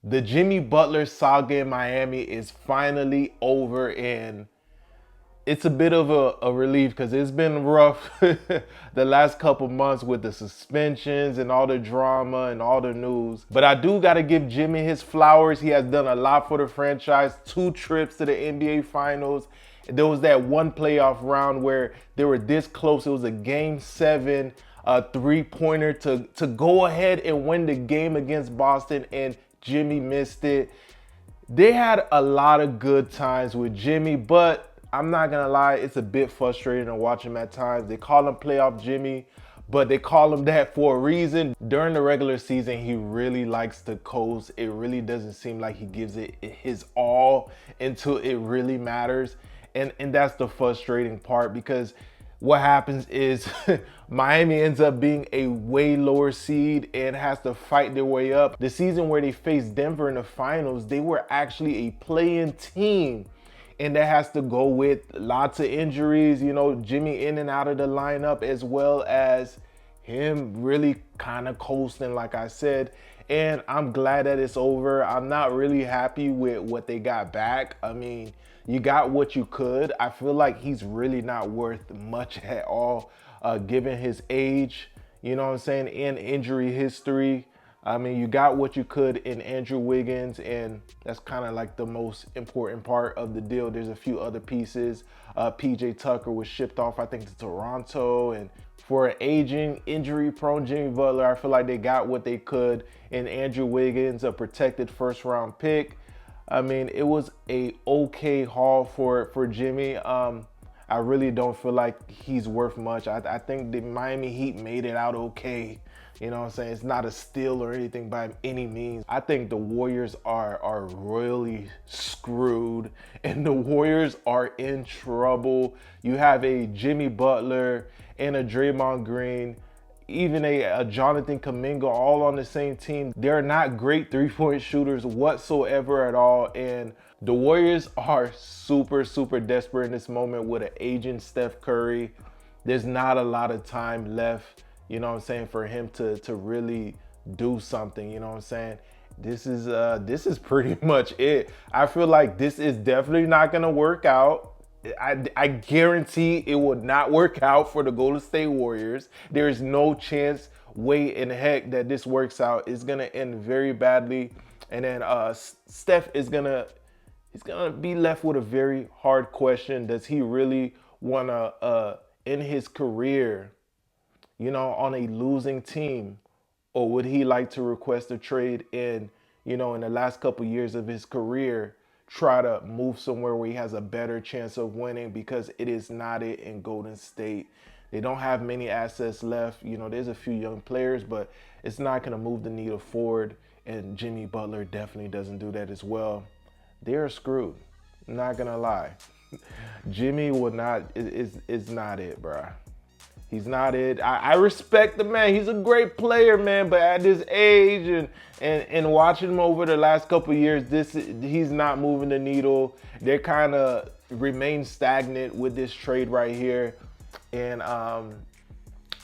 The Jimmy Butler saga in Miami is finally over, and it's a bit of a relief because it's been rough the last couple months with the suspensions and all the drama and all the news. But I do got to give Jimmy his flowers. He has done a lot for the franchise. 2 trips to the NBA Finals. There was that one playoff round where they were this close. It was a game 7 three-pointer to go ahead and win the game against Boston, and Jimmy missed it. They had a lot of good times with Jimmy, but I'm not gonna lie, it's a bit frustrating to watch him at times. They call him Playoff Jimmy, but they call him that for a reason. During the regular season, he really likes to coast. It really doesn't seem like he gives it his all until it really matters. And that's the frustrating part, because what happens is Miami ends up being a way lower seed and has to fight their way up. The season where they faced Denver in the finals, they were actually a play-in team. And that has to go with lots of injuries, Jimmy in and out of the lineup, as well as him really kind of coasting, like I said. And I'm glad that it's over. I'm not really happy with what they got back. I mean, you got what you could. I feel like he's really not worth much at all, given his age, you know what I'm saying, and injury history. I mean, you got what you could in Andrew Wiggins, and that's kind of like the most important part of the deal. There's a few other pieces. PJ Tucker was shipped off, I think, to Toronto. And for an aging, injury-prone Jimmy Butler, I feel like they got what they could in Andrew Wiggins, a protected first-round pick. I mean, it was a okay haul for Jimmy. I really don't feel like he's worth much. I think the Miami Heat made it out okay. You know what I'm saying? It's not a steal or anything by any means. I think the Warriors are royally screwed, and the Warriors are in trouble. You have a Jimmy Butler and a Draymond Green, even a Jonathan Kuminga, all on the same team. They're not great three-point shooters whatsoever at all. And the Warriors are super, super desperate in this moment with an aging Steph Curry. There's not a lot of time left, you know what I'm saying, for him to really do something, you know what I'm saying? This is pretty much it. I feel like this is definitely not gonna work out. I guarantee it will not work out for the Golden State Warriors. There is no chance, way in heck, that this works out. It's gonna end very badly, and then Steph is he's gonna be left with a very hard question. Does he really wanna end his career, on a losing team, or would he like to request a trade in the last couple years of his career, try to move somewhere where he has a better chance of winning, because it is not it in Golden State. They don't have many assets left. There's a few young players, but it's not going to move the needle forward, and Jimmy Butler definitely doesn't do that as well. They're screwed. I'm not going to lie. Jimmy will not, is not it, bruh. He's not it. I respect the man. He's a great player, man. But at this age and watching him over the last couple of years, he's not moving the needle. They kind of remain stagnant with this trade right here. And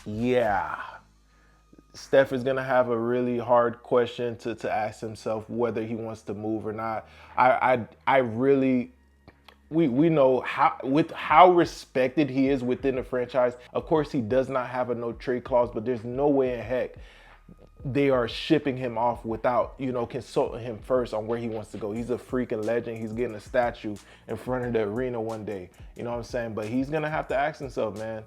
yeah, Steph is gonna have a really hard question to ask himself whether he wants to move or not. I really. We know how respected he is within the franchise. Of course, he does not have a no trade clause, but there's no way in heck they are shipping him off without consulting him first on where he wants to go. He's a freaking legend. He's getting a statue in front of the arena one day. You know what I'm saying? But he's gonna have to ask himself, man.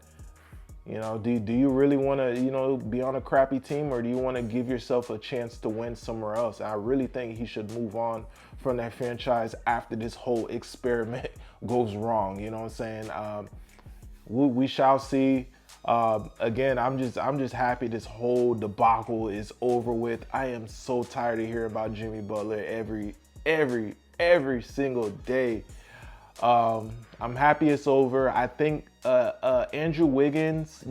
Do you really want to, be on a crappy team, or do you want to give yourself a chance to win somewhere else? I really think he should move on from that franchise after this whole experiment goes wrong. You know what I'm saying? We shall see. Again, I'm just happy this whole debacle is over with. I am so tired of hearing about Jimmy Butler every single day. I'm happy it's over. I think Andrew Wiggins,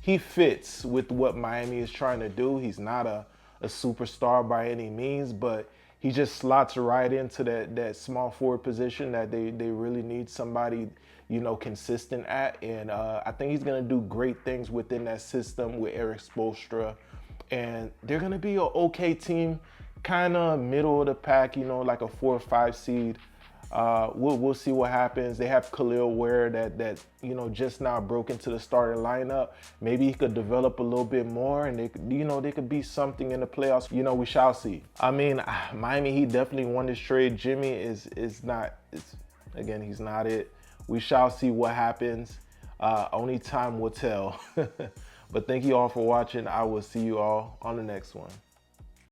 he fits with what Miami is trying to do. He's not a superstar by any means, but he just slots right into that small forward position that they really need somebody, consistent at. And I think he's going to do great things within that system with Eric Spoelstra. and they're gonna be an okay team, kind of middle of the pack, you know, like a 4 or 5 seed. We'll see what happens. They have Khalil Ware that you know just now broke into the starting lineup. Maybe he could develop a little bit more, and they could, you know, they could be something in the playoffs. You know, we shall see. I mean, Miami Heat definitely won this trade. Jimmy is not. Again, he's not it. We shall see what happens. Only time will tell. But thank you all for watching. I will see you all on the next one.